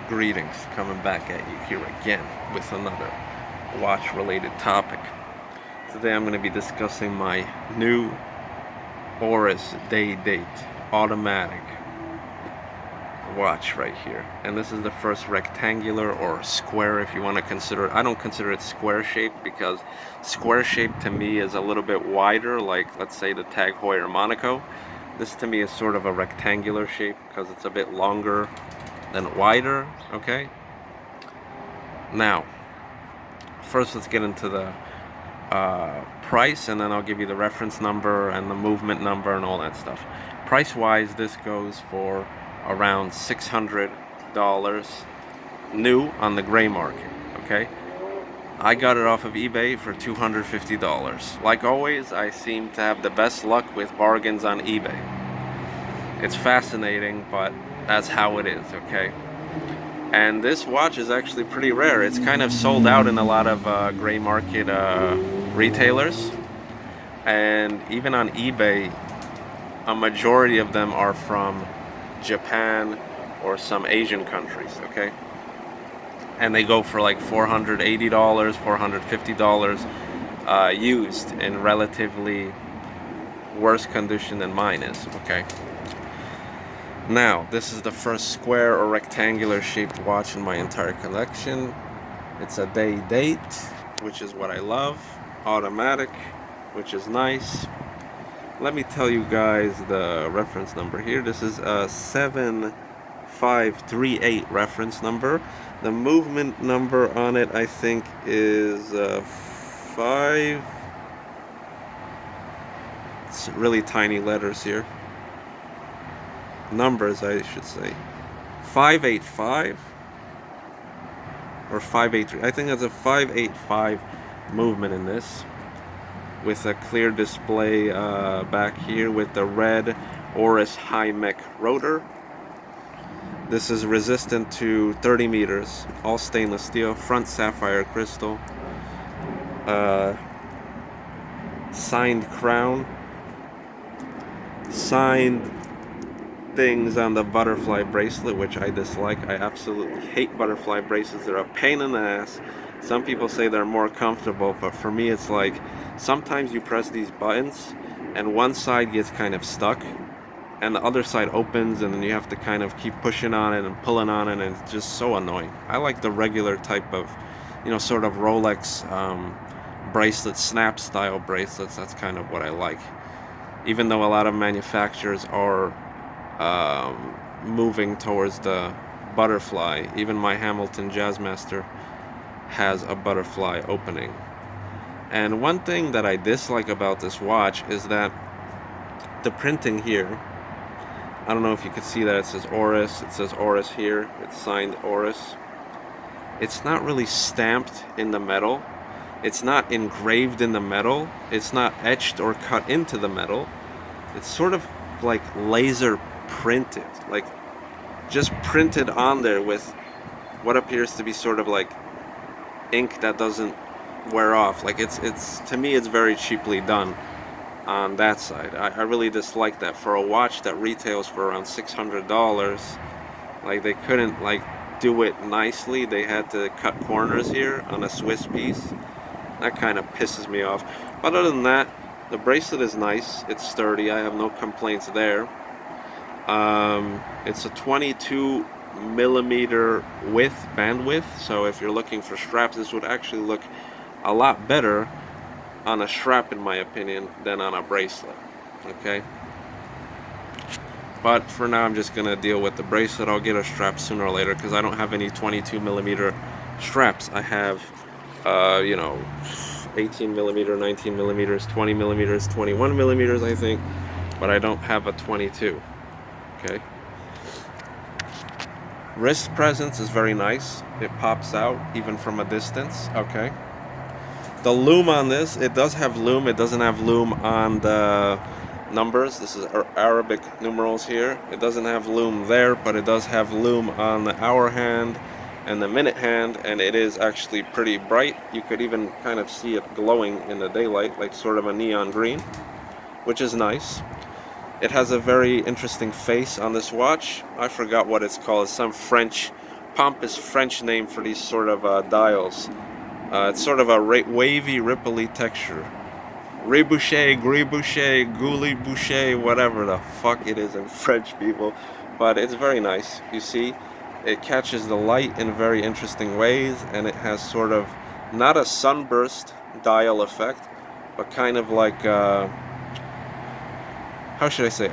Greetings, coming back at you here again with another watch related topic. Today I'm going to be discussing my new Oris day date automatic watch right here. And this is the first rectangular or square, if you want to consider it. I don't consider it square shaped because square shaped to me is a little bit wider, like let's say the Tag Heuer Monaco. This to me is sort of a rectangular shape because it's a bit longer than wider. Okay, now first let's get into the price, and then I'll give you the reference number and the movement number and all that stuff. Price wise, this goes for around $600 new on the gray market. Okay, I got it off of eBay for $250. Like always, I seem to have the best luck with bargains on eBay. It's fascinating, but that's how it is. Okay, and this watch is actually pretty rare. It's kind of sold out in a lot of gray market retailers, and even on eBay a majority of them are from Japan or some Asian countries. Okay, and they go for like $480, $450 used in relatively worse condition than mine is. Okay, now this is the first square or rectangular shaped watch in my entire collection. It's a day date, which is what I love. Automatic, which is nice. Let me tell you guys the reference number here. This is a 7538 reference number. The movement number on it, I think, is 5. It's really tiny letters here. Numbers, I should say. 585 or 583. I think that's a 585 movement in this, with a clear display back here with the red Oris high mech rotor. This is resistant to 30 meters, all stainless steel, front sapphire crystal, signed crown, signed things on the butterfly bracelet, which I dislike. I absolutely hate butterfly bracelets. They're a pain in the ass. Some people say they're more comfortable, but for me it's like sometimes you press these buttons and one side gets kind of stuck and the other side opens, and then you have to kind of keep pushing on it and pulling on it, and it's just so annoying. I like the regular type of, sort of Rolex bracelet, snap style bracelets. That's kind of what I like, even though a lot of manufacturers are moving towards the butterfly. Even my Hamilton Jazzmaster has a butterfly opening. And one thing that I dislike about this watch is that the printing here, I don't know if you can see that, it says Oris, it says Oris here, it's signed Oris. It's not really stamped in the metal, it's not engraved in the metal, it's not etched or cut into the metal. It's sort of like laser printed, like just printed on there with what appears to be sort of like ink that doesn't wear off. Like it's to me it's very cheaply done on that side. I really dislike that. For a watch that retails for around $600, like they couldn't like do it nicely. They had to cut corners here on a Swiss piece. That kind of pisses me off. But other than that, the bracelet is nice, it's sturdy, I have no complaints there. It's a 22 millimeter bandwidth, so if you're looking for straps, this would actually look a lot better on a strap, in my opinion, than on a bracelet. Okay, but for now I'm just gonna deal with the bracelet. I'll get a strap sooner or later because I don't have any 22 millimeter straps. I have 18 millimeter, 19 millimeters, 20 millimeters, 21 millimeters, I think, but I don't have a 22. Okay, wrist presence is very nice. It pops out even from a distance. Okay, the lume on this, it does have lume. It doesn't have lume on the numbers. This is Arabic numerals here. It doesn't have lume there, but it does have lume on the hour hand and the minute hand, and it is actually pretty bright. You could even kind of see it glowing in the daylight, like sort of a neon green, which is nice. It has a very interesting face on this watch. I forgot what it's called. It's some French pompous French name for these sort of dials. It's sort of a wavy, ripply texture. Rebouché, Gribouché, Gouly Bouché, whatever the fuck it is in French, people. But it's very nice. You see, it catches the light in very interesting ways, and it has sort of not a sunburst dial effect, but kind of like how should I say,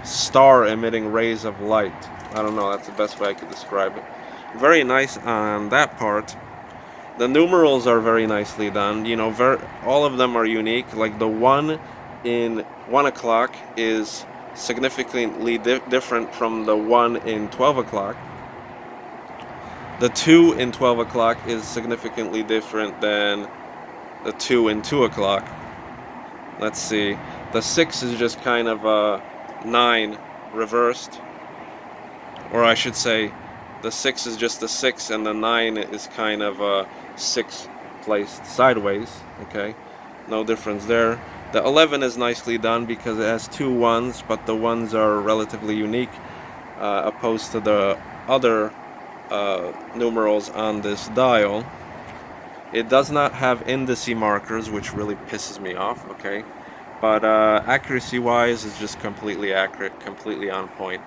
star emitting rays of light. I don't know, that's the best way I could describe it. Very nice on that part. The numerals are very nicely done. You know, all of them are unique. Like the 1 in 1 o'clock is significantly different from the 1 in 12 o'clock. The 2 in 12 o'clock is significantly different than the 2 in 2 o'clock. Let's see. The 6 is just kind of a 9 reversed. Or I should say, the 6 is just a 6 and the 9 is kind of a 6 placed sideways. Okay, no difference there. The 11 is nicely done because it has 2 1s, but the 1s are relatively unique opposed to the other numerals on this dial. It does not have indice markers, which really pisses me off, okay? But accuracy wise, it's just completely accurate, completely on point.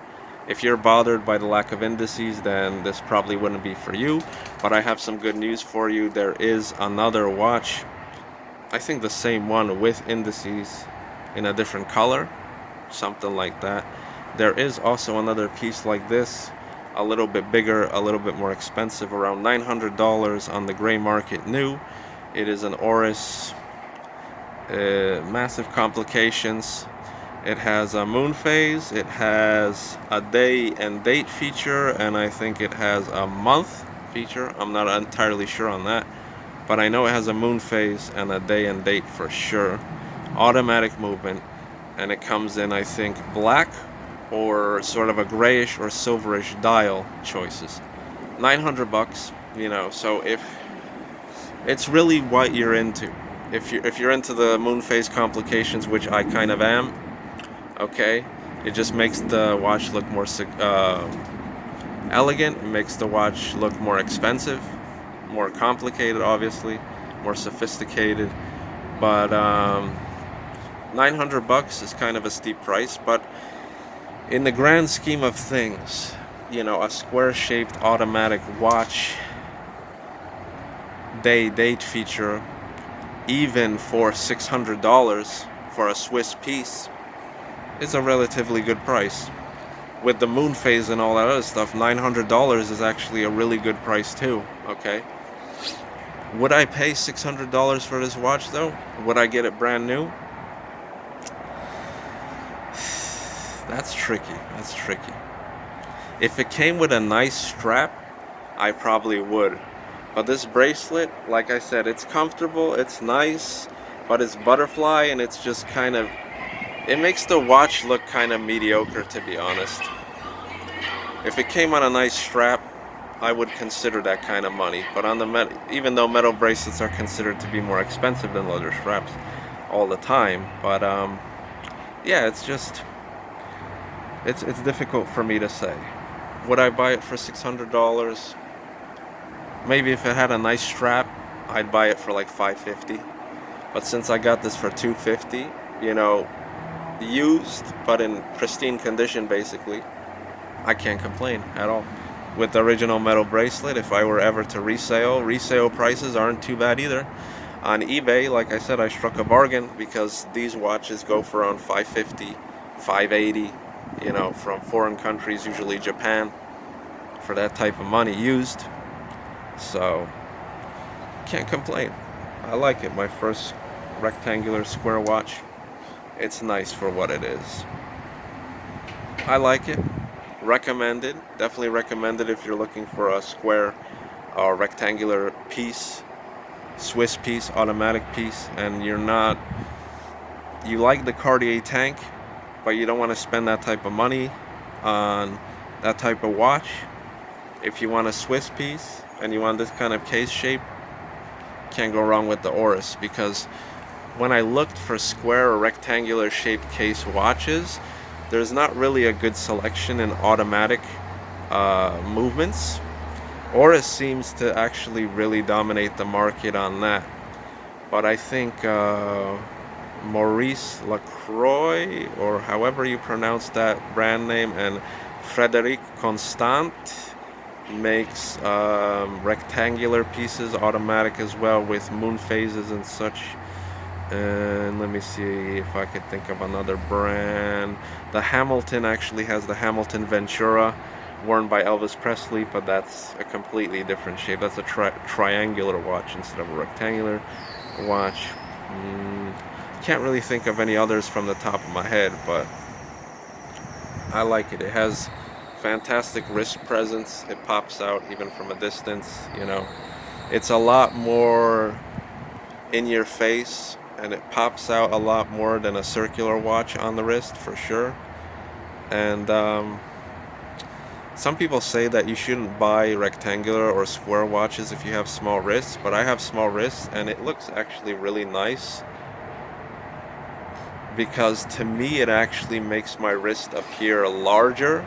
If you're bothered by the lack of indices, then this probably wouldn't be for you. But I have some good news for you. There is another watch, I think the same one with indices in a different color, something like that. There is also another piece like this, a little bit bigger, a little bit more expensive, around $900 on the gray market new. It is an Oris, massive complications. It has a moon phase, it has a day and date feature, and I think it has a month feature. I'm not entirely sure on that, but I know it has a moon phase and a day and date for sure. Automatic movement, and it comes in, I think, black or sort of a grayish or silverish dial choices. 900 bucks, you know, so if it's really what you're into. If you're into the moon phase complications, which I kind of am, okay, it just makes the watch look more elegant. It makes the watch look more expensive, more complicated, obviously, more sophisticated. But 900 bucks is kind of a steep price, but in the grand scheme of things, you know, a square-shaped automatic watch, day-date feature, even for $600 for a Swiss piece, is a relatively good price. With the moon phase and all that other stuff, $900 is actually a really good price too, okay? Would I pay $600 for this watch though? Would I get it brand new? That's tricky. That's tricky. If it came with a nice strap, I probably would. But this bracelet, like I said, it's comfortable, it's nice, but it's butterfly and it's just kind of, it makes the watch look kind of mediocre, to be honest. If it came on a nice strap, I would consider that kind of money. But on the even though metal bracelets are considered to be more expensive than leather straps all the time, but yeah, it's just, it's difficult for me to say. Would I buy it for $600? Maybe if it had a nice strap, I'd buy it for like $550. But since I got this for $250, you know, used but in pristine condition, basically, I can't complain at all. With the original metal bracelet, if I were ever to resale prices aren't too bad either. On eBay, like I said, I struck a bargain because these watches go for around $550, $580, you know, from foreign countries, usually Japan, for that type of money used. So, can't complain. I like it. My first rectangular square watch. It's nice for what it is. I like it. Recommended. Definitely recommended if you're looking for a square or rectangular piece, Swiss piece, automatic piece, and you like the Cartier tank, but you don't want to spend that type of money on that type of watch. If you want a Swiss piece and you want this kind of case shape, can't go wrong with the Oris, because when I looked for square or rectangular shaped case watches, there's not really a good selection in automatic movements. Oris seems to actually really dominate the market on that. But I think Maurice Lacroix, or however you pronounce that brand name, and Frédéric Constant makes rectangular pieces, automatic as well, with moon phases and such. And let me see if I could think of another brand. The Hamilton actually has the Hamilton Ventura, worn by Elvis Presley, but that's a completely different shape. That's a triangular watch instead of a rectangular watch. Can't really think of any others from the top of my head, but I like it. It has fantastic wrist presence. It pops out even from a distance, you know. It's a lot more in your face, and it pops out a lot more than a circular watch on the wrist, for sure. And some people say that you shouldn't buy rectangular or square watches if you have small wrists, but I have small wrists and it looks actually really nice, because to me it actually makes my wrist appear larger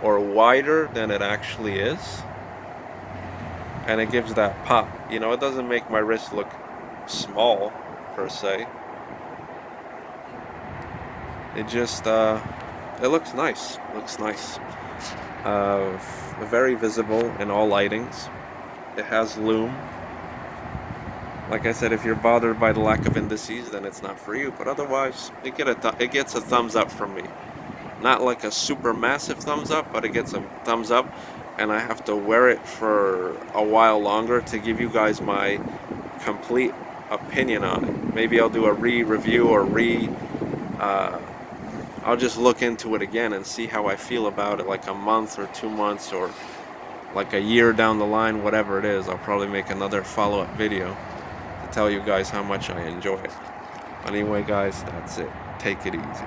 or wider than it actually is, and it gives that pop. You know, it doesn't make my wrist look small per se. It just it looks nice. Very visible in all lightings. It has Lume. Like I said, if you're bothered by the lack of indices, then it's not for you. But otherwise, it gets a thumbs up from me. Not like a super massive thumbs up, but it gets a thumbs up. And I have to wear it for a while longer to give you guys my complete opinion on it. Maybe I'll do a re-review or I'll just look into it again and see how I feel about it, like a month or 2 months or like a year down the line, whatever it is. I'll probably make another follow-up video to tell you guys how much I enjoy it. Anyway, guys, that's it. Take it easy.